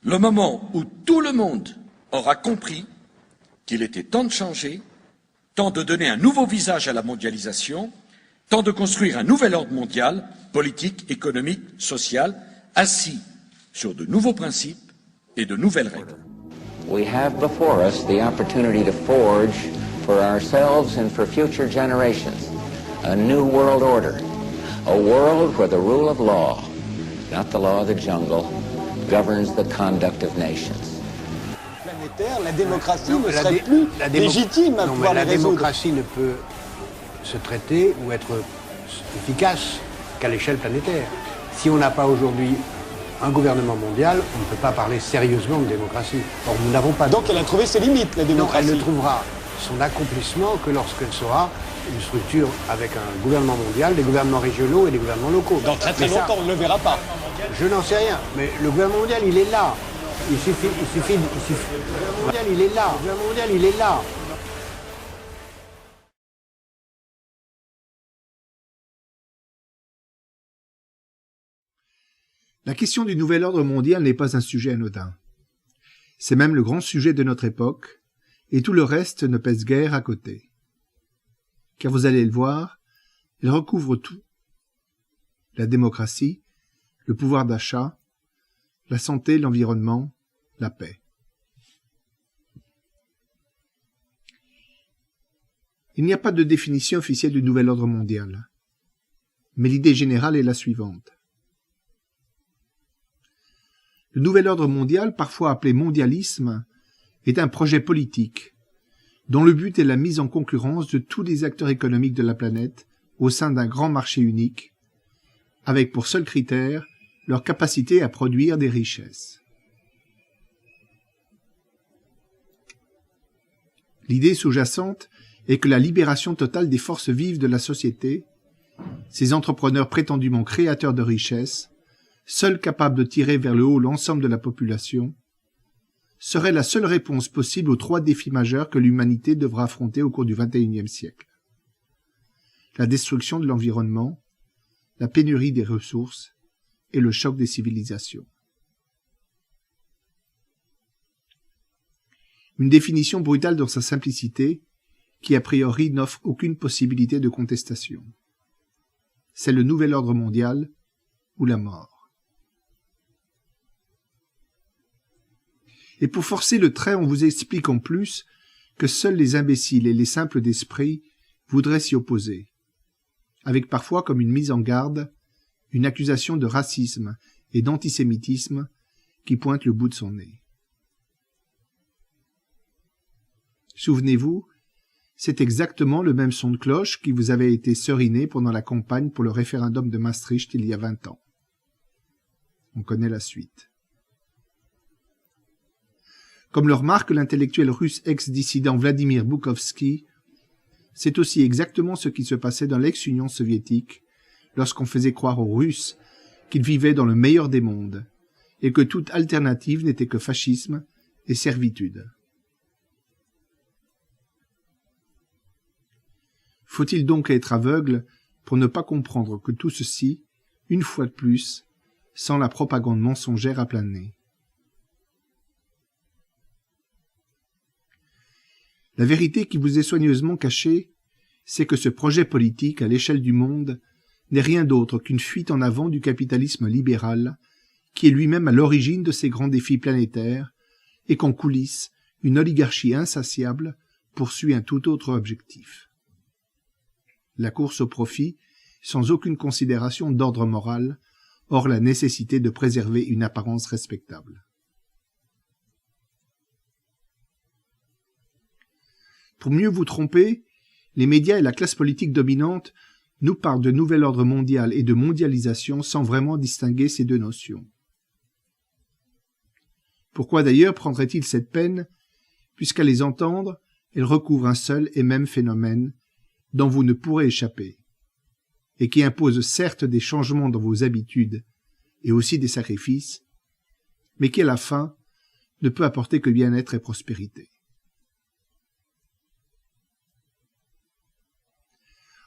Le moment où tout le monde aura compris qu'il était temps de changer, temps de donner un nouveau visage à la mondialisation, temps de construire un nouvel ordre mondial, politique, économique, social, assis sur de nouveaux principes et de nouvelles règles. We have before us the opportunity to forge for ourselves and for future generations a new world order, a world where the rule of law, not the law of the jungle, governs the conduct of nations. La démocratie ne serait plus légitime à pouvoir les résoudre. La démocratie ne peut se traiter ou être efficace qu'à l'échelle planétaire. Si on n'a pas aujourd'hui un gouvernement mondial, on ne peut pas parler sérieusement de démocratie. Or, nous n'avons pas. Donc elle a trouvé ses limites, la démocratie. Non, elle ne trouvera son accomplissement que lorsqu'elle sera une structure avec un gouvernement mondial, des gouvernements régionaux et des gouvernements locaux. Dans très longtemps, on ne le verra pas. Je n'en sais rien, mais le gouvernement mondial, il est là. Il suffit. Le gouvernement mondial, il est là. Le gouvernement mondial, il est là. La question du nouvel ordre mondial n'est pas un sujet anodin. C'est même le grand sujet de notre époque, et tout le reste ne pèse guère à côté. Car vous allez le voir, il recouvre tout. La démocratie, le pouvoir d'achat, la santé, l'environnement, la paix. Il n'y a pas de définition officielle du nouvel ordre mondial, mais l'idée générale est la suivante. Le nouvel ordre mondial, parfois appelé mondialisme, est un projet politique dont le but est la mise en concurrence de tous les acteurs économiques de la planète au sein d'un grand marché unique, avec pour seul critère leur capacité à produire des richesses. L'idée sous-jacente est que la libération totale des forces vives de la société, ces entrepreneurs prétendument créateurs de richesses, seuls capables de tirer vers le haut l'ensemble de la population, serait la seule réponse possible aux trois défis majeurs que l'humanité devra affronter au cours du XXIe siècle. La destruction de l'environnement, la pénurie des ressources et le choc des civilisations. Une définition brutale dans sa simplicité, qui a priori n'offre aucune possibilité de contestation. C'est le nouvel ordre mondial ou la mort. Et pour forcer le trait, on vous explique en plus que seuls les imbéciles et les simples d'esprit voudraient s'y opposer, avec parfois comme une mise en garde, une accusation de racisme et d'antisémitisme qui pointe le bout de son nez. Souvenez-vous, c'est exactement le même son de cloche qui vous avait été seriné pendant la campagne pour le référendum de Maastricht il y a 20 ans. On connaît la suite. Comme le remarque l'intellectuel russe ex-dissident Vladimir Boukhovski, c'est aussi exactement ce qui se passait dans l'ex-Union soviétique lorsqu'on faisait croire aux Russes qu'ils vivaient dans le meilleur des mondes et que toute alternative n'était que fascisme et servitude. Faut-il donc être aveugle pour ne pas comprendre que tout ceci, une fois de plus, sent la propagande mensongère à plein nez? La vérité qui vous est soigneusement cachée, c'est que ce projet politique à l'échelle du monde n'est rien d'autre qu'une fuite en avant du capitalisme libéral, qui est lui-même à l'origine de ces grands défis planétaires, et qu'en coulisses, une oligarchie insatiable poursuit un tout autre objectif. La course au profit, sans aucune considération d'ordre moral, hors la nécessité de préserver une apparence respectable. Pour mieux vous tromper, les médias et la classe politique dominante nous parlent de nouvel ordre mondial et de mondialisation sans vraiment distinguer ces deux notions. Pourquoi d'ailleurs prendrait-il cette peine, puisqu'à les entendre, elles recouvrent un seul et même phénomène dont vous ne pourrez échapper, et qui impose certes des changements dans vos habitudes et aussi des sacrifices, mais qui à la fin ne peut apporter que bien-être et prospérité.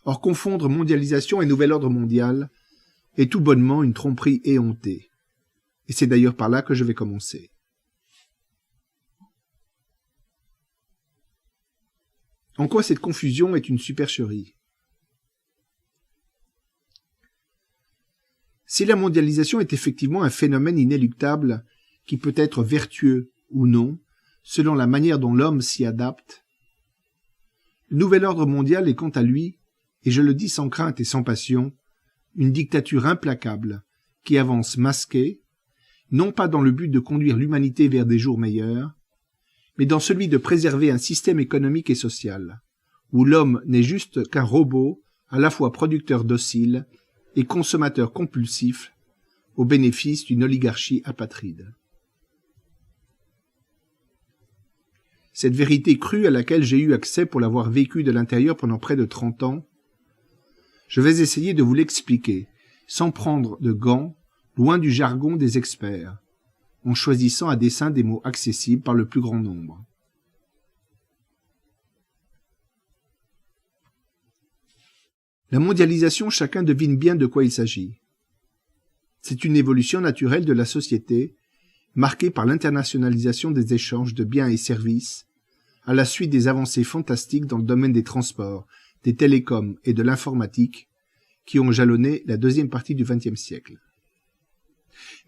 Or, confondre mondialisation et nouvel ordre mondial est tout bonnement une tromperie éhontée. Et c'est d'ailleurs par là que je vais commencer. En quoi cette confusion est une supercherie? Si la mondialisation est effectivement un phénomène inéluctable qui peut être vertueux ou non, selon la manière dont l'homme s'y adapte, le nouvel ordre mondial est quant à lui, et je le dis sans crainte et sans passion, une dictature implacable qui avance masquée, non pas dans le but de conduire l'humanité vers des jours meilleurs, mais dans celui de préserver un système économique et social, où l'homme n'est juste qu'un robot à la fois producteur docile et consommateur compulsif au bénéfice d'une oligarchie apatride. Cette vérité crue à laquelle j'ai eu accès pour l'avoir vécue de l'intérieur pendant près de 30 ans, je vais essayer de vous l'expliquer, sans prendre de gants, loin du jargon des experts, en choisissant à dessein des mots accessibles par le plus grand nombre. La mondialisation, chacun devine bien de quoi il s'agit. C'est une évolution naturelle de la société, marquée par l'internationalisation des échanges de biens et services, à la suite des avancées fantastiques dans le domaine des transports, des télécoms et de l'informatique, qui ont jalonné la deuxième partie du XXe siècle.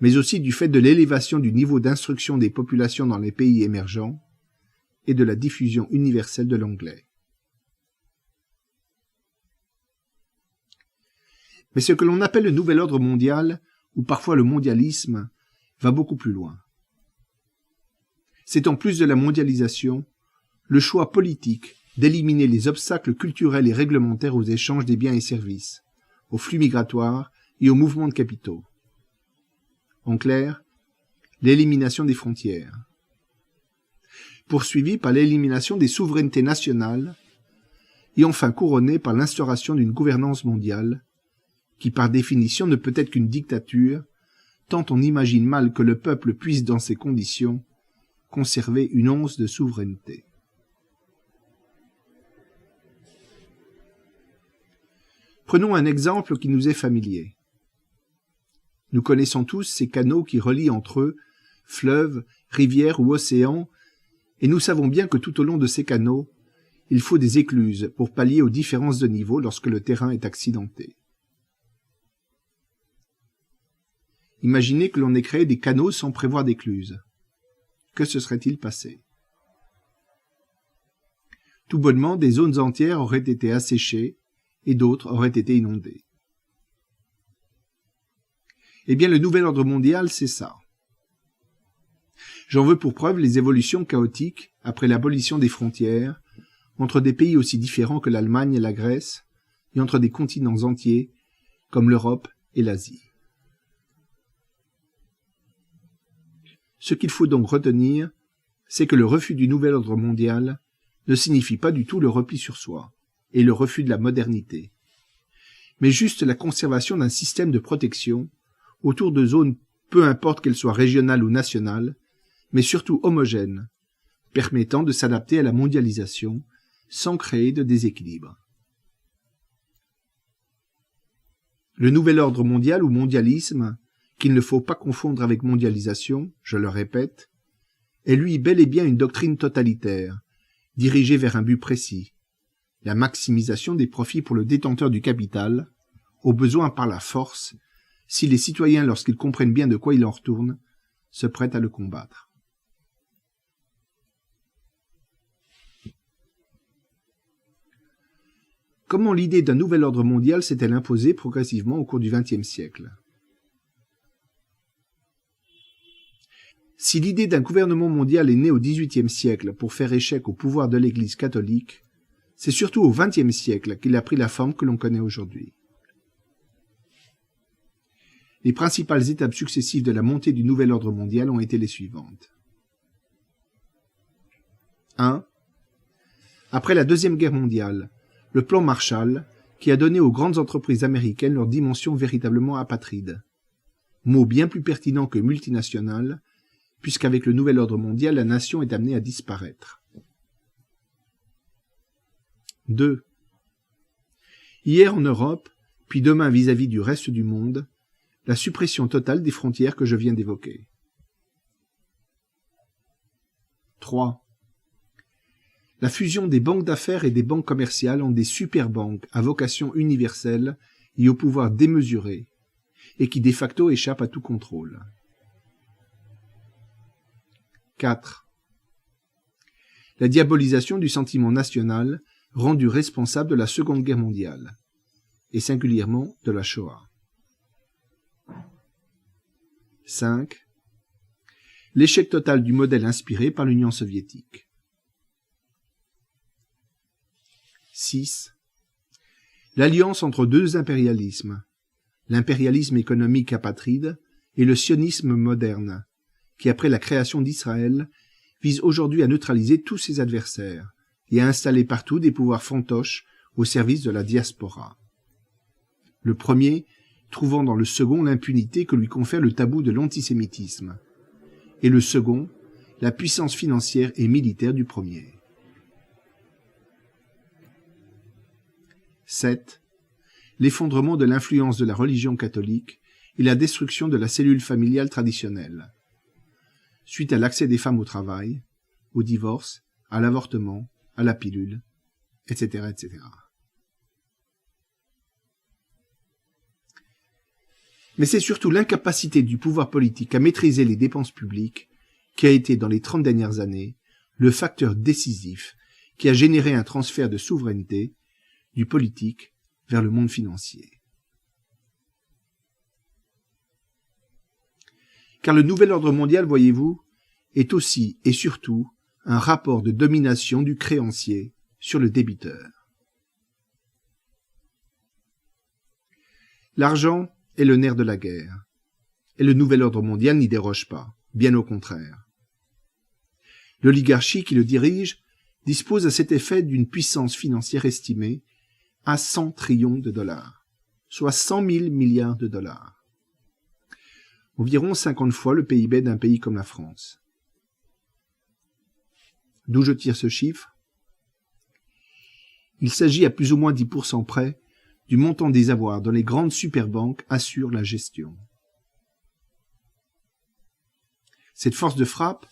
Mais aussi du fait de l'élévation du niveau d'instruction des populations dans les pays émergents et de la diffusion universelle de l'anglais. Mais ce que l'on appelle le nouvel ordre mondial, ou parfois le mondialisme, va beaucoup plus loin. C'est en plus de la mondialisation, le choix politique d'éliminer les obstacles culturels et réglementaires aux échanges des biens et services, aux flux migratoires et aux mouvements de capitaux. En clair, l'élimination des frontières. Poursuivie par l'élimination des souverainetés nationales et enfin couronnée par l'instauration d'une gouvernance mondiale qui par définition ne peut être qu'une dictature, tant on imagine mal que le peuple puisse dans ces conditions conserver une once de souveraineté. Prenons un exemple qui nous est familier. Nous connaissons tous ces canaux qui relient entre eux fleuves, rivières ou océans, et nous savons bien que tout au long de ces canaux, il faut des écluses pour pallier aux différences de niveau lorsque le terrain est accidenté. Imaginez que l'on ait créé des canaux sans prévoir d'écluses. Que se serait-il passé? Tout bonnement, des zones entières auraient été asséchées et d'autres auraient été inondées. Eh bien, le nouvel ordre mondial, c'est ça. J'en veux pour preuve les évolutions chaotiques, après l'abolition des frontières, entre des pays aussi différents que l'Allemagne et la Grèce, et entre des continents entiers, comme l'Europe et l'Asie. Ce qu'il faut donc retenir, c'est que le refus du nouvel ordre mondial ne signifie pas du tout le repli sur soi et le refus de la modernité, mais juste la conservation d'un système de protection autour de zones, peu importe qu'elles soient régionales ou nationales, mais surtout homogènes, permettant de s'adapter à la mondialisation sans créer de déséquilibre. Le nouvel ordre mondial ou mondialisme, qu'il ne faut pas confondre avec mondialisation, je le répète, est lui bel et bien une doctrine totalitaire, dirigée vers un but précis, la maximisation des profits pour le détenteur du capital, au besoin par la force, si les citoyens, lorsqu'ils comprennent bien de quoi il en retourne, se prêtent à le combattre. Comment l'idée d'un nouvel ordre mondial s'est-elle imposée progressivement au cours du XXe siècle? Si l'idée d'un gouvernement mondial est née au XVIIIe siècle pour faire échec au pouvoir de l'Église catholique, c'est surtout au XXe siècle qu'il a pris la forme que l'on connaît aujourd'hui. Les principales étapes successives de la montée du nouvel ordre mondial ont été les suivantes. 1. Après la Deuxième Guerre mondiale, le plan Marshall, qui a donné aux grandes entreprises américaines leur dimension véritablement apatride. Mot bien plus pertinent que multinational, puisqu'avec le nouvel ordre mondial, la nation est amenée à disparaître. 2. Hier en Europe, puis demain vis-à-vis du reste du monde, la suppression totale des frontières que je viens d'évoquer. 3. La fusion des banques d'affaires et des banques commerciales en des superbanques à vocation universelle et au pouvoir démesuré, et qui de facto échappent à tout contrôle. 4. La diabolisation du sentiment national rendu responsable de la Seconde Guerre mondiale, et singulièrement de la Shoah. 5. L'échec total du modèle inspiré par l'Union soviétique. 6. L'alliance entre deux impérialismes, l'impérialisme économique apatride et le sionisme moderne, qui après la création d'Israël, vise aujourd'hui à neutraliser tous ses adversaires et à installer partout des pouvoirs fantoches au service de la diaspora. Le premier trouvant dans le second l'impunité que lui confère le tabou de l'antisémitisme, et le second la puissance financière et militaire du premier. 7. L'effondrement de l'influence de la religion catholique et la destruction de la cellule familiale traditionnelle, suite à l'accès des femmes au travail, au divorce, à l'avortement, à la pilule, etc., etc. Mais c'est surtout l'incapacité du pouvoir politique à maîtriser les dépenses publiques qui a été, dans les 30 dernières années, le facteur décisif qui a généré un transfert de souveraineté du politique vers le monde financier. Car le nouvel ordre mondial, voyez-vous, est aussi et surtout un rapport de domination du créancier sur le débiteur. L'argent est le nerf de la guerre, et le nouvel ordre mondial n'y déroge pas, bien au contraire. L'oligarchie qui le dirige dispose à cet effet d'une puissance financière estimée à 100 trillions de dollars, soit 100 000 milliards de dollars. Environ 50 fois le PIB d'un pays comme la France. D'où je tire ce chiffre? Il s'agit à plus ou moins 10% près du montant des avoirs dont les grandes superbanques assurent la gestion. Cette force de frappe,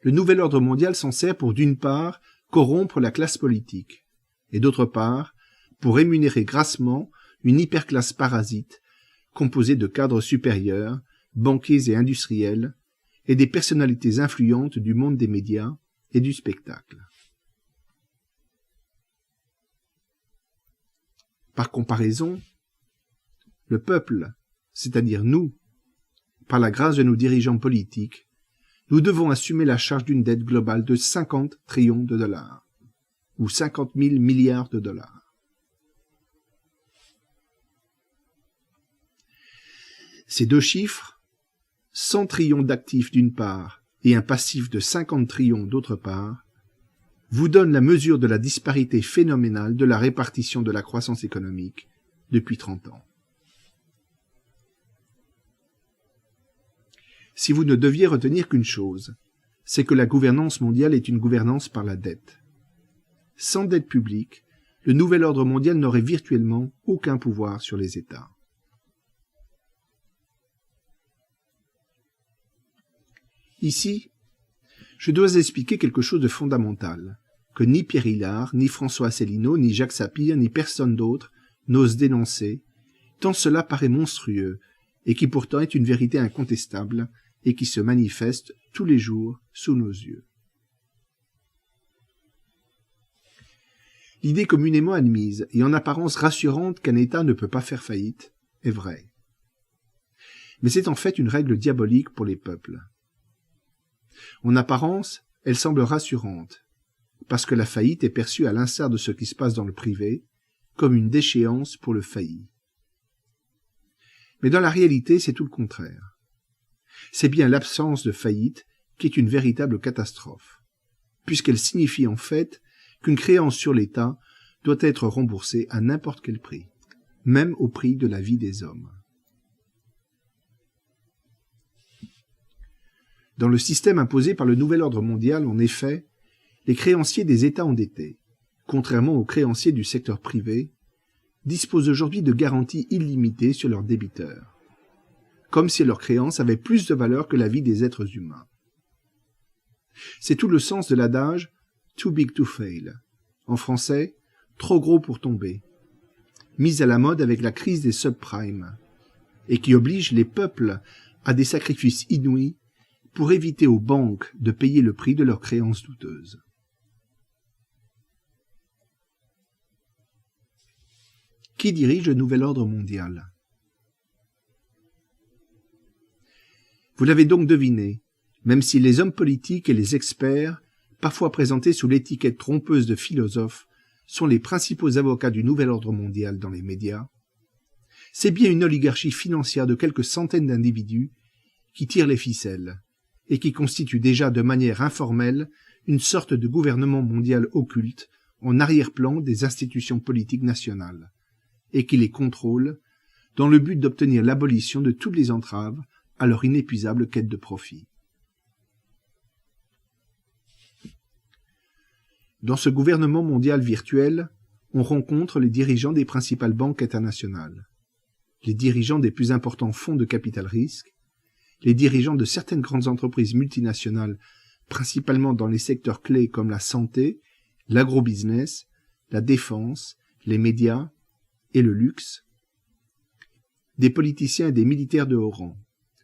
le nouvel ordre mondial s'en sert pour d'une part corrompre la classe politique, et d'autre part pour rémunérer grassement une hyperclasse parasite composée de cadres supérieurs, banquiers et industriels, et des personnalités influentes du monde des médias et du spectacle. Par comparaison, le peuple, c'est-à-dire nous, par la grâce de nos dirigeants politiques, nous devons assumer la charge d'une dette globale de 50 trillions de dollars, ou 50 000 milliards de dollars. Ces deux chiffres, 100 trillions d'actifs d'une part et un passif de 50 trillions d'autre part, vous donnent la mesure de la disparité phénoménale de la répartition de la croissance économique depuis 30 ans. Si vous ne deviez retenir qu'une chose, c'est que la gouvernance mondiale est une gouvernance par la dette. Sans dette publique, le nouvel ordre mondial n'aurait virtuellement aucun pouvoir sur les États. Ici, je dois expliquer quelque chose de fondamental, que ni Pierre Hillard, ni François Asselineau, ni Jacques Sapir, ni personne d'autre n'ose dénoncer, tant cela paraît monstrueux, et qui pourtant est une vérité incontestable, et qui se manifeste tous les jours sous nos yeux. L'idée communément admise, et en apparence rassurante qu'un État ne peut pas faire faillite, est vraie. Mais c'est en fait une règle diabolique pour les peuples. En apparence, elle semble rassurante, parce que la faillite est perçue à l'instar de ce qui se passe dans le privé, comme une déchéance pour le failli. Mais dans la réalité, c'est tout le contraire. C'est bien l'absence de faillite qui est une véritable catastrophe, puisqu'elle signifie en fait qu'une créance sur l'État doit être remboursée à n'importe quel prix, même au prix de la vie des hommes. Dans le système imposé par le nouvel ordre mondial, en effet, les créanciers des États endettés, contrairement aux créanciers du secteur privé, disposent aujourd'hui de garanties illimitées sur leurs débiteurs, comme si leurs créances avaient plus de valeur que la vie des êtres humains. C'est tout le sens de l'adage Too Big to Fail. En français, trop gros pour tomber. Mise à la mode avec la crise des subprimes, et qui oblige les peuples à des sacrifices inouïs pour éviter aux banques de payer le prix de leurs créances douteuses. Qui dirige le nouvel ordre mondial? Vous l'avez donc deviné, même si les hommes politiques et les experts, parfois présentés sous l'étiquette trompeuse de philosophes, sont les principaux avocats du nouvel ordre mondial dans les médias, c'est bien une oligarchie financière de quelques centaines d'individus qui tire les ficelles et qui constitue déjà de manière informelle une sorte de gouvernement mondial occulte en arrière-plan des institutions politiques nationales, et qui les contrôle dans le but d'obtenir l'abolition de toutes les entraves à leur inépuisable quête de profit. Dans ce gouvernement mondial virtuel, on rencontre les dirigeants des principales banques internationales, les dirigeants des plus importants fonds de capital risque, les dirigeants de certaines grandes entreprises multinationales, principalement dans les secteurs clés comme la santé, l'agrobusiness, la défense, les médias et le luxe, des politiciens et des militaires de haut rang,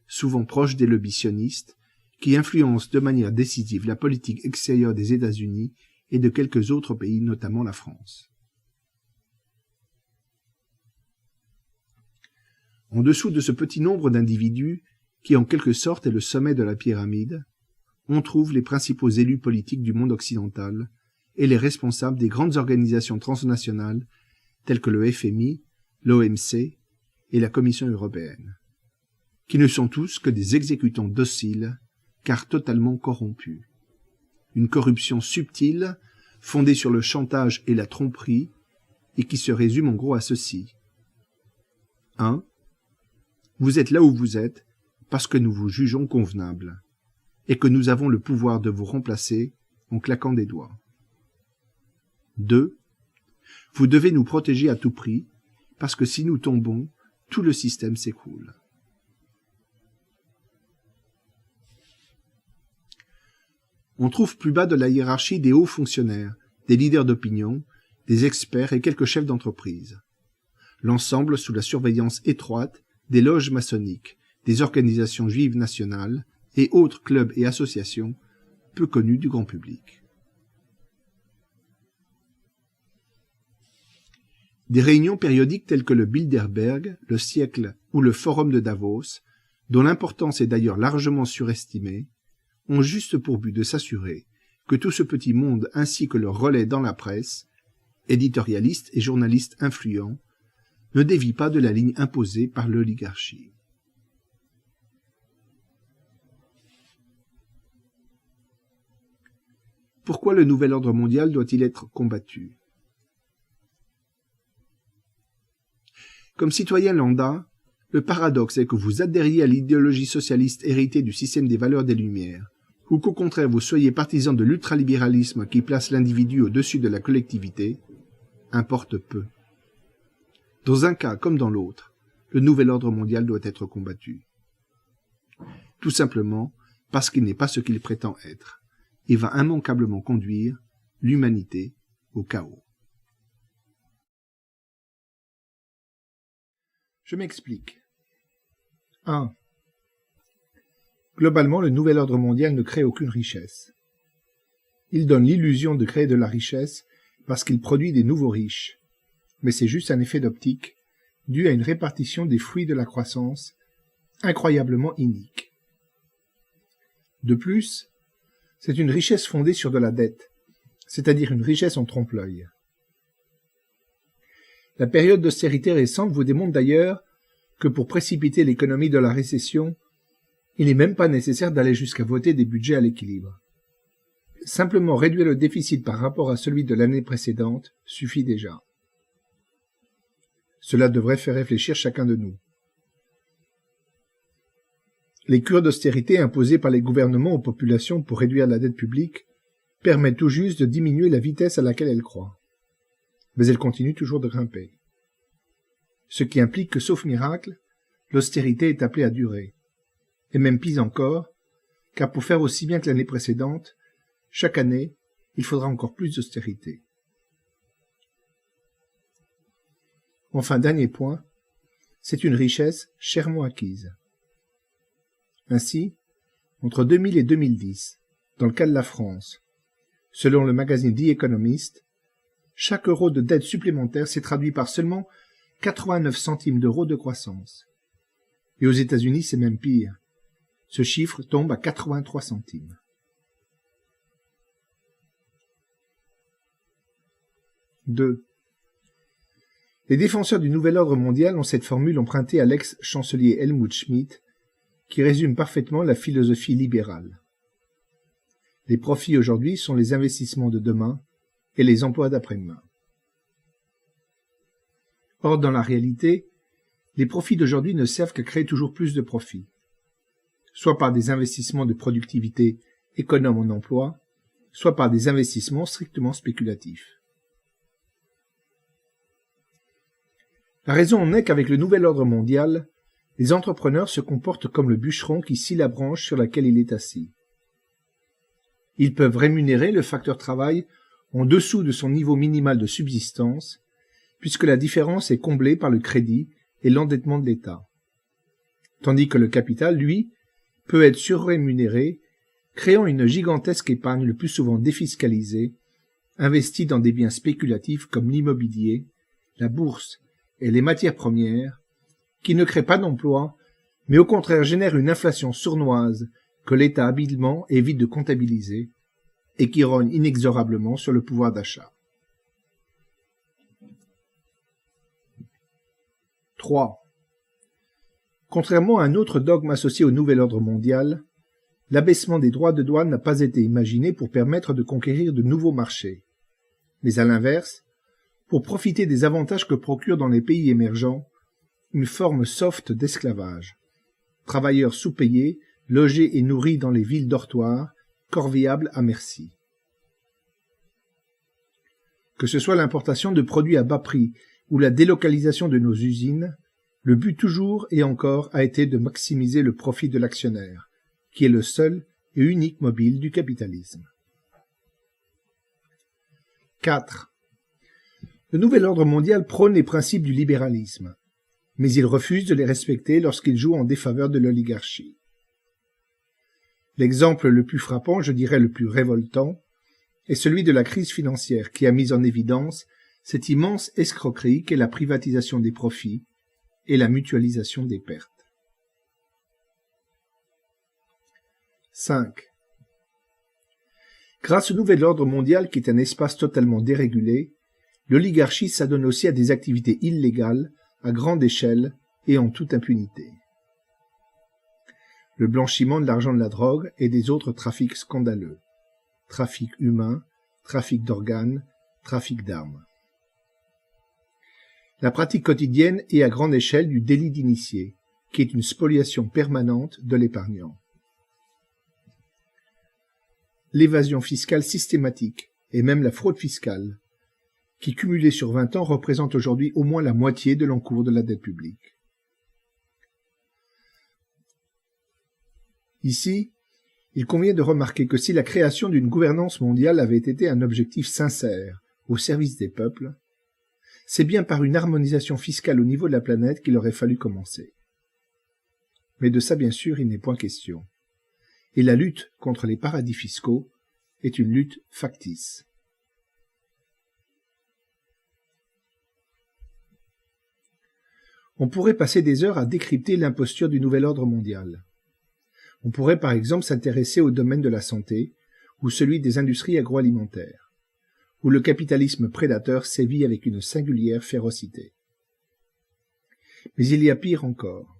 souvent proches des lobbies sionistes, qui influencent de manière décisive la politique extérieure des États-Unis et de quelques autres pays, notamment la France. En dessous de ce petit nombre d'individus, qui en quelque sorte est le sommet de la pyramide, on trouve les principaux élus politiques du monde occidental et les responsables des grandes organisations transnationales telles que le FMI, l'OMC et la Commission européenne, qui ne sont tous que des exécutants dociles, car totalement corrompus. Une corruption subtile, fondée sur le chantage et la tromperie, et qui se résume en gros à ceci. 1. Vous êtes là où vous êtes parce que nous vous jugeons convenable, et que nous avons le pouvoir de vous remplacer en claquant des doigts. 2. Vous devez nous protéger à tout prix, parce que si nous tombons, tout le système s'écroule. On trouve plus bas de la hiérarchie des hauts fonctionnaires, des leaders d'opinion, des experts et quelques chefs d'entreprise. L'ensemble sous la surveillance étroite des loges maçonniques, des organisations juives nationales et autres clubs et associations peu connus du grand public. Des réunions périodiques telles que le Bilderberg, le Siècle ou le Forum de Davos, dont l'importance est d'ailleurs largement surestimée, ont juste pour but de s'assurer que tout ce petit monde ainsi que leurs relais dans la presse, éditorialistes et journalistes influents, ne dévie pas de la ligne imposée par l'oligarchie. Pourquoi le nouvel ordre mondial doit-il être combattu? Comme citoyen lambda, le paradoxe est que vous adhériez à l'idéologie socialiste héritée du système des valeurs des Lumières, ou qu'au contraire vous soyez partisan de l'ultralibéralisme qui place l'individu au-dessus de la collectivité, importe peu. Dans un cas comme dans l'autre, le nouvel ordre mondial doit être combattu. Tout simplement parce qu'il n'est pas ce qu'il prétend être, et va immanquablement conduire l'humanité au chaos. Je m'explique. 1. Globalement, le nouvel ordre mondial ne crée aucune richesse. Il donne l'illusion de créer de la richesse parce qu'il produit des nouveaux riches, mais c'est juste un effet d'optique dû à une répartition des fruits de la croissance incroyablement inique. De plus, c'est une richesse fondée sur de la dette, c'est-à-dire une richesse en trompe-l'œil. La période d'austérité récente vous démontre d'ailleurs que pour précipiter l'économie de la récession, il n'est même pas nécessaire d'aller jusqu'à voter des budgets à l'équilibre. Simplement réduire le déficit par rapport à celui de l'année précédente suffit déjà. Cela devrait faire réfléchir chacun de nous. Les cures d'austérité imposées par les gouvernements aux populations pour réduire la dette publique permettent tout juste de diminuer la vitesse à laquelle elle croît. Mais elle continue toujours de grimper. Ce qui implique que, sauf miracle, l'austérité est appelée à durer. Et même pis encore, car pour faire aussi bien que l'année précédente, chaque année, il faudra encore plus d'austérité. Enfin, dernier point, c'est une richesse chèrement acquise. Ainsi, entre 2000 et 2010, dans le cas de la France, selon le magazine The Economist, chaque euro de dette supplémentaire s'est traduit par seulement 89 centimes d'euros de croissance. Et aux États-Unis, c'est même pire. Ce chiffre tombe à 83 centimes. Deux. Les défenseurs du nouvel ordre mondial ont cette formule empruntée à l'ex-chancelier Helmut Schmidt, qui résume parfaitement la philosophie libérale. Les profits aujourd'hui sont les investissements de demain et les emplois d'après-demain. Or, dans la réalité, les profits d'aujourd'hui ne servent qu'à créer toujours plus de profits, soit par des investissements de productivité économes en emploi, soit par des investissements strictement spéculatifs. La raison en est qu'avec le nouvel ordre mondial, les entrepreneurs se comportent comme le bûcheron qui scie la branche sur laquelle il est assis. Ils peuvent rémunérer le facteur travail en dessous de son niveau minimal de subsistance, puisque la différence est comblée par le crédit et l'endettement de l'État. Tandis que le capital, lui, peut être surrémunéré, créant une gigantesque épargne le plus souvent défiscalisée, investie dans des biens spéculatifs comme l'immobilier, la bourse et les matières premières, qui ne créent pas d'emplois, mais au contraire génèrent une inflation sournoise que l'État habilement évite de comptabiliser et qui rogne inexorablement sur le pouvoir d'achat. 3. Contrairement à un autre dogme associé au nouvel ordre mondial, l'abaissement des droits de douane n'a pas été imaginé pour permettre de conquérir de nouveaux marchés, mais à l'inverse, pour profiter des avantages que procure dans les pays émergents une forme soft d'esclavage. Travailleurs sous-payés, logés et nourris dans les villes dortoirs, corvéables à merci. Que ce soit l'importation de produits à bas prix ou la délocalisation de nos usines, le but toujours et encore a été de maximiser le profit de l'actionnaire, qui est le seul et unique mobile du capitalisme. 4. Le nouvel ordre mondial prône les principes du libéralisme, mais il refuse de les respecter lorsqu'il joue en défaveur de l'oligarchie. L'exemple le plus frappant, je dirais le plus révoltant, est celui de la crise financière qui a mis en évidence cette immense escroquerie qu'est la privatisation des profits et la mutualisation des pertes. 5. Grâce au nouvel ordre mondial qui est un espace totalement dérégulé, l'oligarchie s'adonne aussi à des activités illégales, à grande échelle et en toute impunité. Le blanchiment de l'argent de la drogue et des autres trafics scandaleux. Trafic humain, trafic d'organes, trafic d'armes. La pratique quotidienne et à grande échelle du délit d'initié, qui est une spoliation permanente de l'épargnant. L'évasion fiscale systématique et même la fraude fiscale, qui cumulée sur 20 ans représente aujourd'hui au moins la moitié de l'encours de la dette publique. Ici, il convient de remarquer que si la création d'une gouvernance mondiale avait été un objectif sincère au service des peuples, c'est bien par une harmonisation fiscale au niveau de la planète qu'il aurait fallu commencer. Mais de ça, bien sûr, il n'est point question. Et la lutte contre les paradis fiscaux est une lutte factice. On pourrait passer des heures à décrypter l'imposture du nouvel ordre mondial. On pourrait par exemple s'intéresser au domaine de la santé ou celui des industries agroalimentaires, où le capitalisme prédateur sévit avec une singulière férocité. Mais il y a pire encore.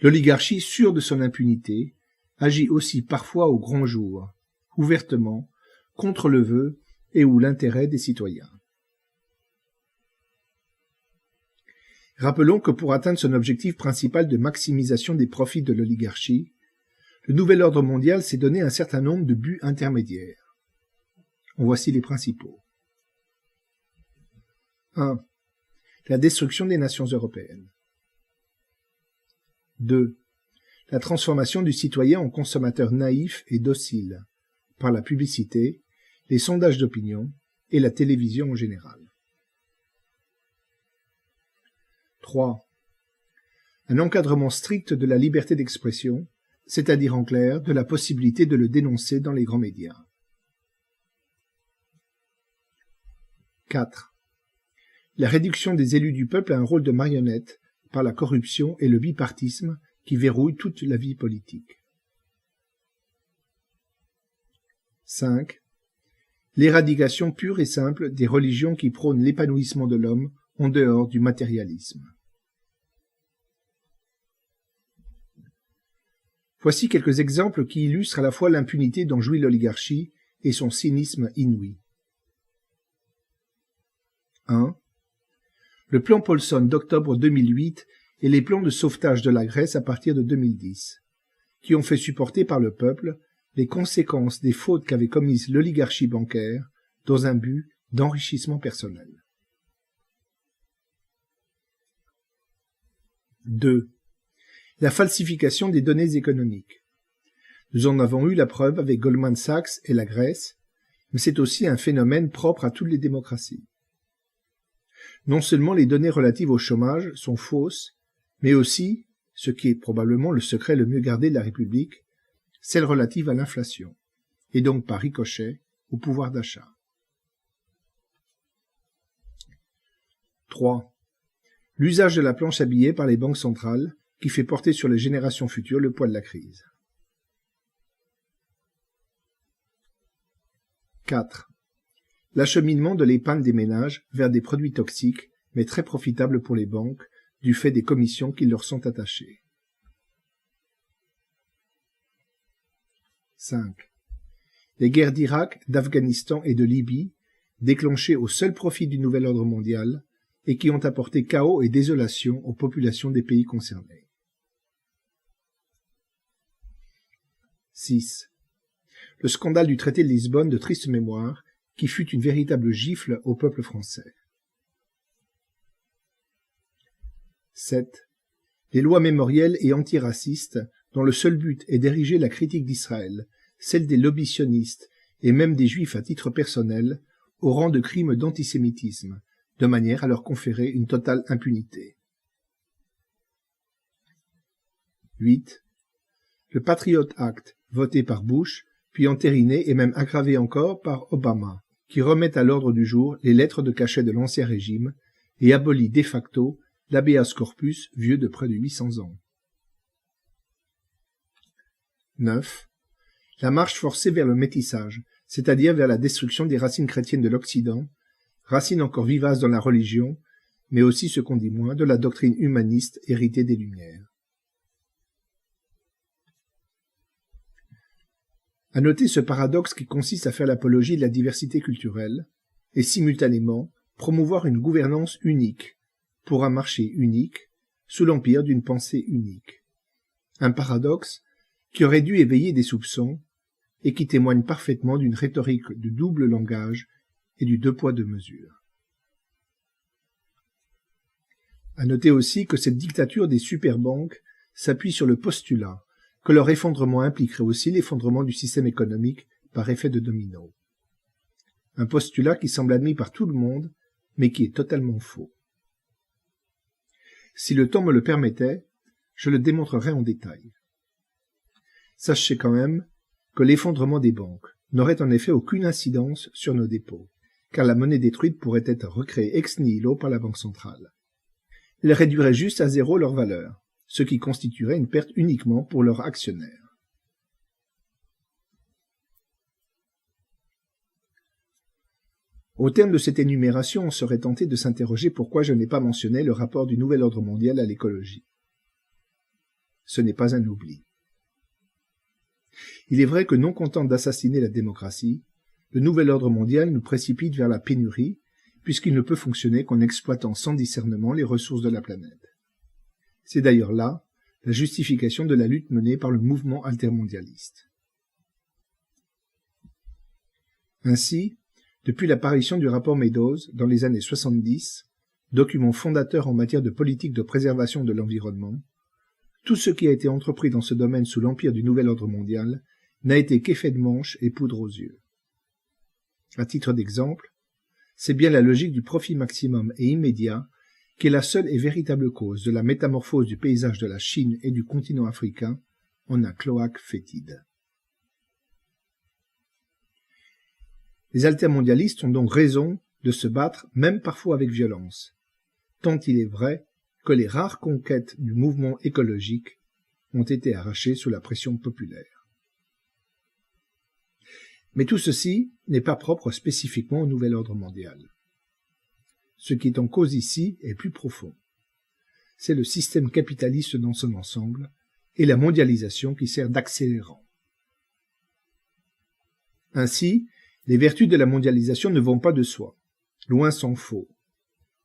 L'oligarchie, sûre de son impunité, agit aussi parfois au grand jour, ouvertement, contre le vœu et ou l'intérêt des citoyens. Rappelons que pour atteindre son objectif principal de maximisation des profits de l'oligarchie, le nouvel ordre mondial s'est donné un certain nombre de buts intermédiaires. En voici les principaux. 1. La destruction des nations européennes. 2. La transformation du citoyen en consommateur naïf et docile, par la publicité, les sondages d'opinion et la télévision en général. 3. Un encadrement strict de la liberté d'expression, c'est-à-dire en clair de la possibilité de le dénoncer dans les grands médias. 4. La réduction des élus du peuple à un rôle de marionnette par la corruption et le bipartisme qui verrouillent toute la vie politique. 5. L'éradication pure et simple des religions qui prônent l'épanouissement de l'homme en dehors du matérialisme. Voici quelques exemples qui illustrent à la fois l'impunité dont jouit l'oligarchie et son cynisme inouï. 1. Le plan Paulson d'octobre 2008 et les plans de sauvetage de la Grèce à partir de 2010, qui ont fait supporter par le peuple les conséquences des fautes qu'avait commises l'oligarchie bancaire dans un but d'enrichissement personnel. 2. La falsification des données économiques. Nous en avons eu la preuve avec Goldman Sachs et la Grèce, mais c'est aussi un phénomène propre à toutes les démocraties. Non seulement les données relatives au chômage sont fausses, mais aussi, ce qui est probablement le secret le mieux gardé de la République, celles relatives à l'inflation, et donc par ricochet au pouvoir d'achat. 3. L'usage de la planche à billets par les banques centrales, qui fait porter sur les générations futures le poids de la crise. 4. L'acheminement de l'épargne des ménages vers des produits toxiques, mais très profitables pour les banques, du fait des commissions qui leur sont attachées. 5. Les guerres d'Irak, d'Afghanistan et de Libye, déclenchées au seul profit du nouvel ordre mondial, et qui ont apporté chaos et désolation aux populations des pays concernés. 6. Le scandale du traité de Lisbonne de triste mémoire, qui fut une véritable gifle au peuple français. 7. Les lois mémorielles et antiracistes, dont le seul but est d'ériger la critique d'Israël, celle des lobbies sionistes et même des juifs à titre personnel, au rang de crimes d'antisémitisme, de manière à leur conférer une totale impunité. 8. Le Patriot Act, voté par Bush, puis entériné et même aggravé encore par Obama, qui remet à l'ordre du jour les lettres de cachet de l'Ancien Régime et abolit de facto l'habeas corpus vieux de près de 800 ans. 9. La marche forcée vers le métissage, c'est-à-dire vers la destruction des racines chrétiennes de l'Occident, racines encore vivaces dans la religion, mais aussi, ce qu'on dit moins, de la doctrine humaniste héritée des Lumières. À noter ce paradoxe qui consiste à faire l'apologie de la diversité culturelle et simultanément promouvoir une gouvernance unique pour un marché unique sous l'empire d'une pensée unique. Un paradoxe qui aurait dû éveiller des soupçons et qui témoigne parfaitement d'une rhétorique de double langage et du deux poids deux mesures. À noter aussi que cette dictature des superbanques s'appuie sur le postulat que leur effondrement impliquerait aussi l'effondrement du système économique par effet de domino. Un postulat qui semble admis par tout le monde, mais qui est totalement faux. Si le temps me le permettait, je le démontrerais en détail. Sachez quand même que l'effondrement des banques n'aurait en effet aucune incidence sur nos dépôts, car la monnaie détruite pourrait être recréée ex nihilo par la Banque centrale. Elle réduirait juste à zéro leur valeur, ce qui constituerait une perte uniquement pour leurs actionnaires. Au terme de cette énumération, on serait tenté de s'interroger pourquoi je n'ai pas mentionné le rapport du Nouvel Ordre mondial à l'écologie. Ce n'est pas un oubli. Il est vrai que non content d'assassiner la démocratie, le Nouvel Ordre mondial nous précipite vers la pénurie, puisqu'il ne peut fonctionner qu'en exploitant sans discernement les ressources de la planète. C'est d'ailleurs là la justification de la lutte menée par le mouvement altermondialiste. Ainsi, depuis l'apparition du rapport Meadows dans les années 70, document fondateur en matière de politique de préservation de l'environnement, tout ce qui a été entrepris dans ce domaine sous l'empire du Nouvel Ordre mondial n'a été qu'effet de manche et poudre aux yeux. À titre d'exemple, c'est bien la logique du profit maximum et immédiat qui est la seule et véritable cause de la métamorphose du paysage de la Chine et du continent africain en un cloaque fétide. Les altermondialistes ont donc raison de se battre, même parfois avec violence, tant il est vrai que les rares conquêtes du mouvement écologique ont été arrachées sous la pression populaire. Mais tout ceci n'est pas propre spécifiquement au nouvel ordre mondial. Ce qui est en cause ici est plus profond. C'est le système capitaliste dans son ensemble et la mondialisation qui sert d'accélérant. Ainsi, les vertus de la mondialisation ne vont pas de soi, loin s'en faut,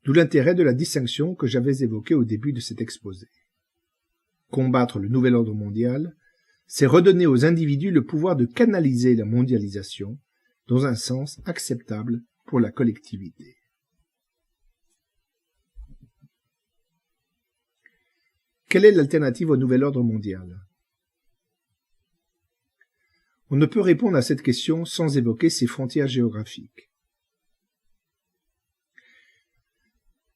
d'où l'intérêt de la distinction que j'avais évoquée au début de cet exposé. Combattre le nouvel ordre mondial, c'est redonner aux individus le pouvoir de canaliser la mondialisation dans un sens acceptable pour la collectivité. Quelle est l'alternative au nouvel ordre mondial? On ne peut répondre à cette question sans évoquer ses frontières géographiques.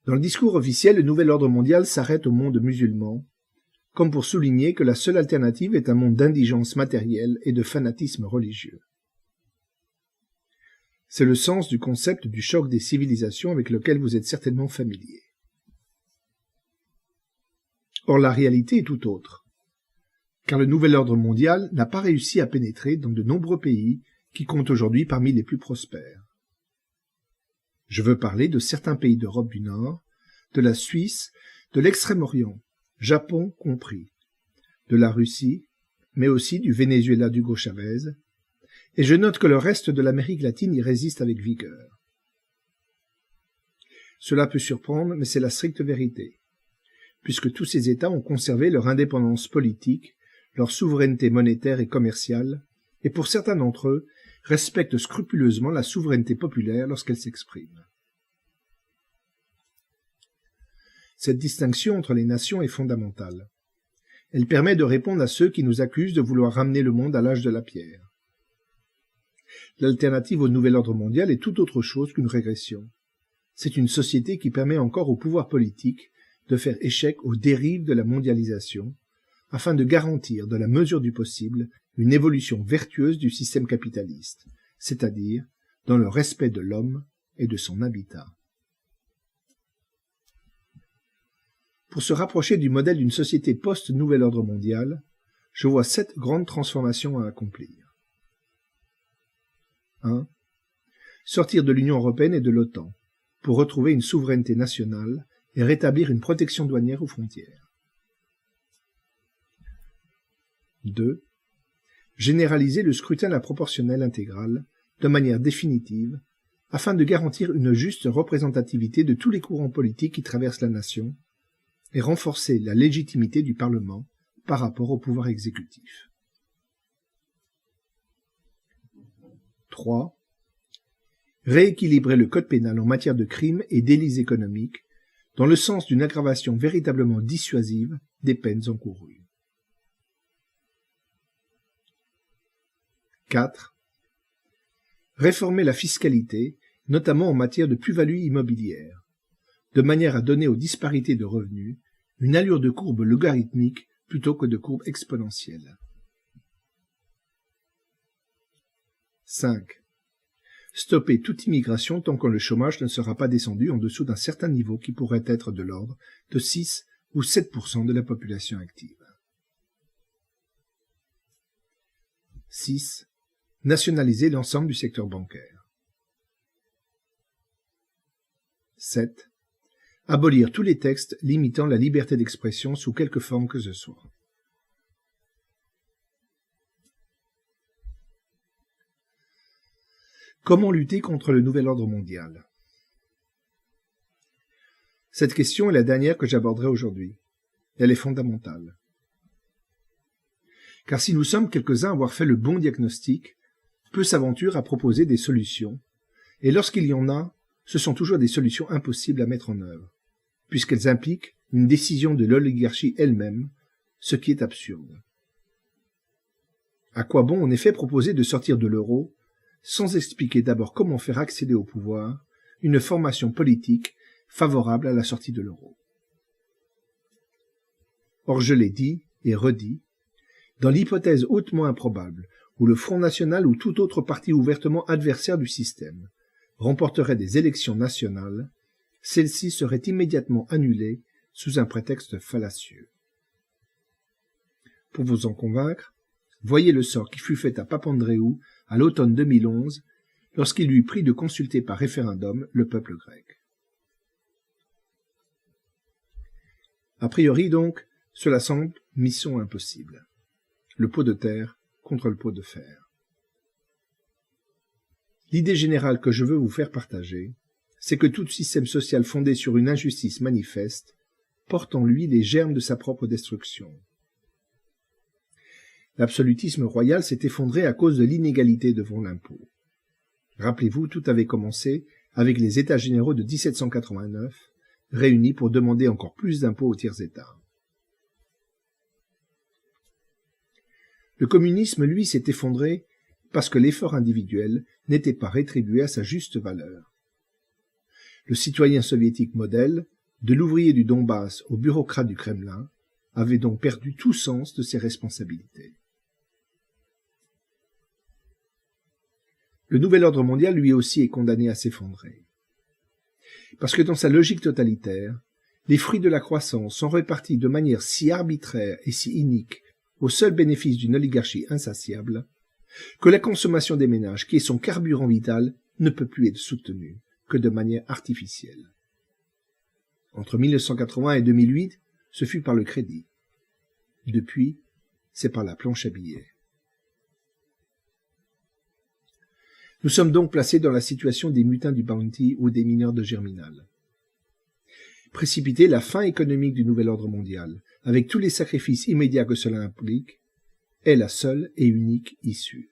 Dans le discours officiel, le nouvel ordre mondial s'arrête au monde musulman, comme pour souligner que la seule alternative est un monde d'indigence matérielle et de fanatisme religieux. C'est le sens du concept du choc des civilisations avec lequel vous êtes certainement familier. Or, la réalité est tout autre, car le nouvel ordre mondial n'a pas réussi à pénétrer dans de nombreux pays qui comptent aujourd'hui parmi les plus prospères. Je veux parler de certains pays d'Europe du Nord, de la Suisse, de l'Extrême-Orient, Japon compris, de la Russie, mais aussi du Venezuela d'Hugo Chavez, et je note que le reste de l'Amérique latine y résiste avec vigueur. Cela peut surprendre, mais c'est la stricte vérité, puisque tous ces États ont conservé leur indépendance politique, leur souveraineté monétaire et commerciale, et pour certains d'entre eux, respectent scrupuleusement la souveraineté populaire lorsqu'elle s'exprime. Cette distinction entre les nations est fondamentale. Elle permet de répondre à ceux qui nous accusent de vouloir ramener le monde à l'âge de la pierre. L'alternative au nouvel ordre mondial est tout autre chose qu'une régression. C'est une société qui permet encore au pouvoir politique de faire échec aux dérives de la mondialisation, afin de garantir, dans la mesure du possible, une évolution vertueuse du système capitaliste, c'est-à-dire dans le respect de l'homme et de son habitat. Pour se rapprocher du modèle d'une société post-nouvel ordre mondial, je vois 7 grandes transformations à accomplir. 1. Sortir de l'Union européenne et de l'OTAN, pour retrouver une souveraineté nationale et rétablir une protection douanière aux frontières. 2. Généraliser le scrutin à la proportionnelle intégrale, de manière définitive, afin de garantir une juste représentativité de tous les courants politiques qui traversent la nation, et renforcer la légitimité du Parlement par rapport au pouvoir exécutif. 3. Rééquilibrer le code pénal en matière de crimes et délits économiques, dans le sens d'une aggravation véritablement dissuasive des peines encourues. 4. Réformer la fiscalité, notamment en matière de plus-value immobilière, de manière à donner aux disparités de revenus une allure de courbe logarithmique plutôt que de courbe exponentielle. 5. Stopper toute immigration tant que le chômage ne sera pas descendu en dessous d'un certain niveau qui pourrait être de l'ordre de 6 ou 7% de la population active. 6. Nationaliser l'ensemble du secteur bancaire. 7. Abolir tous les textes limitant la liberté d'expression sous quelque forme que ce soit. Comment lutter contre le nouvel ordre mondial? Cette question est la dernière que j'aborderai aujourd'hui. Elle est fondamentale. Car si nous sommes quelques-uns à avoir fait le bon diagnostic, peu s'aventurent à proposer des solutions, et lorsqu'il y en a, ce sont toujours des solutions impossibles à mettre en œuvre, puisqu'elles impliquent une décision de l'oligarchie elle-même, ce qui est absurde. À quoi bon en effet proposer de sortir de l'euro, sans expliquer d'abord comment faire accéder au pouvoir une formation politique favorable à la sortie de l'euro. Or, je l'ai dit et redit, dans l'hypothèse hautement improbable où le Front National ou tout autre parti ouvertement adversaire du système remporterait des élections nationales, celles-ci seraient immédiatement annulées sous un prétexte fallacieux. Pour vous en convaincre, voyez le sort qui fut fait à Papandréou à l'automne 2011, lorsqu'il lui prit de consulter par référendum le peuple grec. A priori donc, cela semble mission impossible. Le pot de terre contre le pot de fer. L'idée générale que je veux vous faire partager, c'est que tout système social fondé sur une injustice manifeste porte en lui les germes de sa propre destruction. L'absolutisme royal s'est effondré à cause de l'inégalité devant l'impôt. Rappelez-vous, tout avait commencé avec les États généraux de 1789, réunis pour demander encore plus d'impôts aux tiers-États. Le communisme, lui, s'est effondré parce que l'effort individuel n'était pas rétribué à sa juste valeur. Le citoyen soviétique modèle, de l'ouvrier du Donbass au bureaucrate du Kremlin, avait donc perdu tout sens de ses responsabilités. Le nouvel ordre mondial, lui aussi, est condamné à s'effondrer. Parce que dans sa logique totalitaire, les fruits de la croissance sont répartis de manière si arbitraire et si inique au seul bénéfice d'une oligarchie insatiable, que la consommation des ménages, qui est son carburant vital, ne peut plus être soutenue que de manière artificielle. Entre 1980 et 2008, ce fut par le crédit. Depuis, c'est par la planche à billets. Nous sommes donc placés dans la situation des mutins du Bounty ou des mineurs de Germinal. Précipiter la fin économique du nouvel ordre mondial, avec tous les sacrifices immédiats que cela implique, est la seule et unique issue.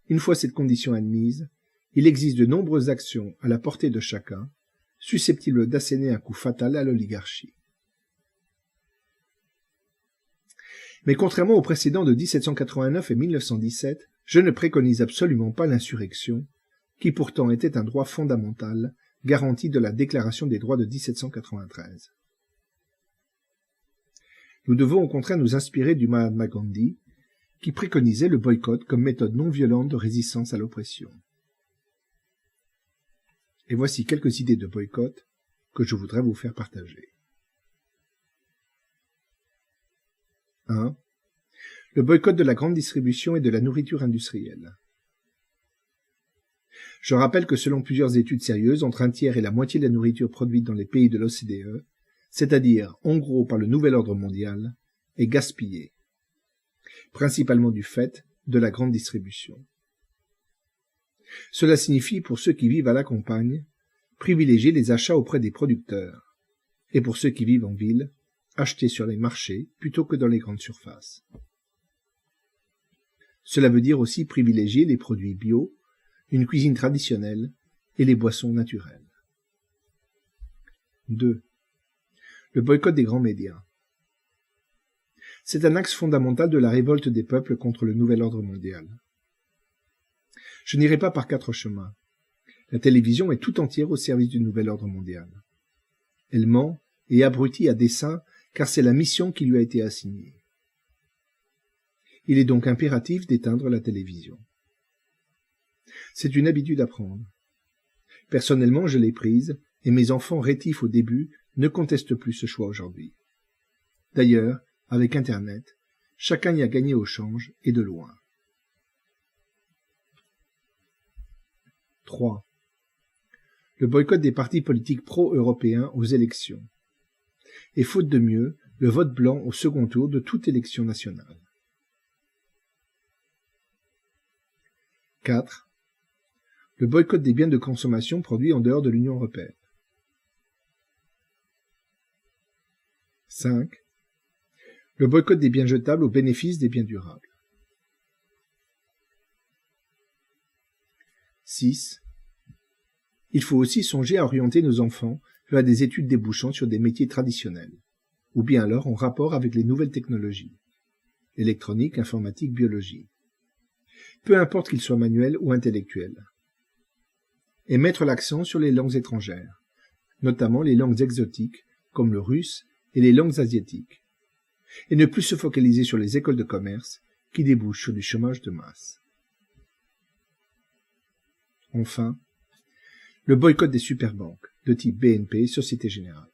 Une fois cette condition admise, il existe de nombreuses actions à la portée de chacun, susceptibles d'asséner un coup fatal à l'oligarchie. Mais contrairement aux précédents de 1789 et 1917, je ne préconise absolument pas l'insurrection, qui pourtant était un droit fondamental, garanti de la Déclaration des droits de 1793. Nous devons au contraire nous inspirer du Mahatma Gandhi, qui préconisait le boycott comme méthode non violente de résistance à l'oppression. Et voici quelques idées de boycott que je voudrais vous faire partager. 1. Le boycott de la grande distribution et de la nourriture industrielle. Je rappelle que selon plusieurs études sérieuses, entre un tiers et la moitié de la nourriture produite dans les pays de l'OCDE, c'est-à-dire en gros par le nouvel ordre mondial, est gaspillée, principalement du fait de la grande distribution. Cela signifie, pour ceux qui vivent à la campagne, privilégier les achats auprès des producteurs, et pour ceux qui vivent en ville, acheter sur les marchés plutôt que dans les grandes surfaces. Cela veut dire aussi privilégier les produits bio, une cuisine traditionnelle et les boissons naturelles. 2. Le boycott des grands médias. C'est un axe fondamental de la révolte des peuples contre le nouvel ordre mondial. Je n'irai pas par 4 chemins. La télévision est tout entière au service du nouvel ordre mondial. Elle ment et abrutit à dessein car c'est la mission qui lui a été assignée. Il est donc impératif d'éteindre la télévision. C'est une habitude à prendre. Personnellement, je l'ai prise, et mes enfants rétifs au début ne contestent plus ce choix aujourd'hui. D'ailleurs, avec Internet, chacun y a gagné au change, et de loin. 3. Le boycott des partis politiques pro-européens aux élections. Et faute de mieux, le vote blanc au second tour de toute élection nationale. 4. Le boycott des biens de consommation produits en dehors de l'Union européenne. 5. Le boycott des biens jetables au bénéfice des biens durables. 6. Il faut aussi songer à orienter nos enfants vers des études débouchant sur des métiers traditionnels, ou bien alors en rapport avec les nouvelles technologies. électronique, informatique, biologie. Peu importe qu'ils soient manuels ou intellectuels. Et mettre l'accent sur les langues étrangères, notamment les langues exotiques, comme le russe et les langues asiatiques. Et ne plus se focaliser sur les écoles de commerce, qui débouchent sur du chômage de masse. Enfin, le boycott des superbanques, de type BNP, Société Générale.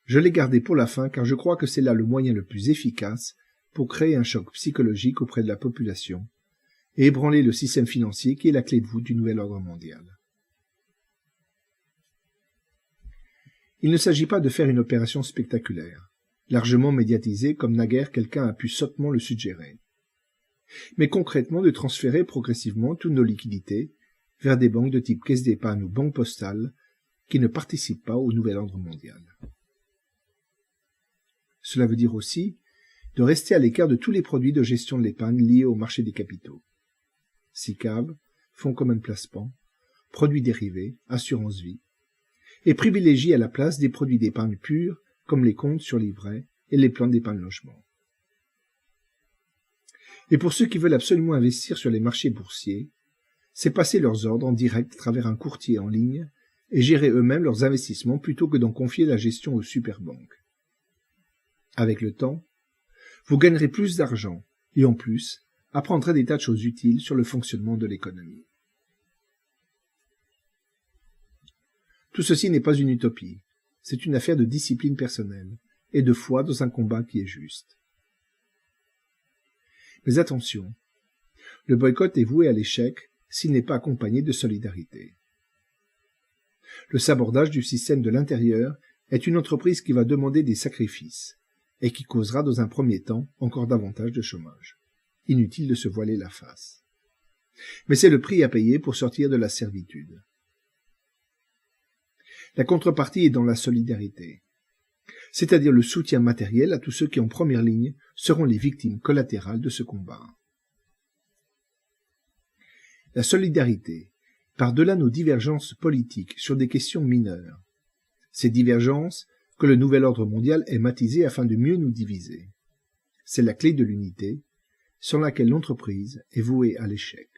Je l'ai gardé pour la fin car je crois que c'est là le moyen le plus efficace pour créer un choc psychologique auprès de la population et ébranler le système financier qui est la clé de voûte du nouvel ordre mondial. Il ne s'agit pas de faire une opération spectaculaire, largement médiatisée comme naguère quelqu'un a pu sottement le suggérer, mais concrètement de transférer progressivement toutes nos liquidités vers des banques de type caisse d'épargne ou banque postale qui ne participent pas au nouvel ordre mondial. Cela veut dire aussi de rester à l'écart de tous les produits de gestion de l'épargne liés au marché des capitaux. SICAV, fonds communs de placement, produits dérivés, assurance vie, et privilégier à la place des produits d'épargne purs comme les comptes sur livret et les plans d'épargne logement. Et pour ceux qui veulent absolument investir sur les marchés boursiers, c'est passer leurs ordres en direct à travers un courtier en ligne et gérer eux-mêmes leurs investissements plutôt que d'en confier la gestion aux superbanques. Avec le temps, vous gagnerez plus d'argent et en plus, apprendrez des tas de choses utiles sur le fonctionnement de l'économie. Tout ceci n'est pas une utopie, c'est une affaire de discipline personnelle et de foi dans un combat qui est juste. Mais attention, le boycott est voué à l'échec s'il n'est pas accompagné de solidarité. Le sabordage du système de l'intérieur est une entreprise qui va demander des sacrifices et qui causera dans un premier temps encore davantage de chômage. Inutile de se voiler la face. Mais c'est le prix à payer pour sortir de la servitude. La contrepartie est dans la solidarité, c'est-à-dire le soutien matériel à tous ceux qui en première ligne seront les victimes collatérales de ce combat. La solidarité, par-delà nos divergences politiques sur des questions mineures, ces divergences que le nouvel ordre mondial est matisé afin de mieux nous diviser. C'est la clé de l'unité, sans laquelle l'entreprise est vouée à l'échec.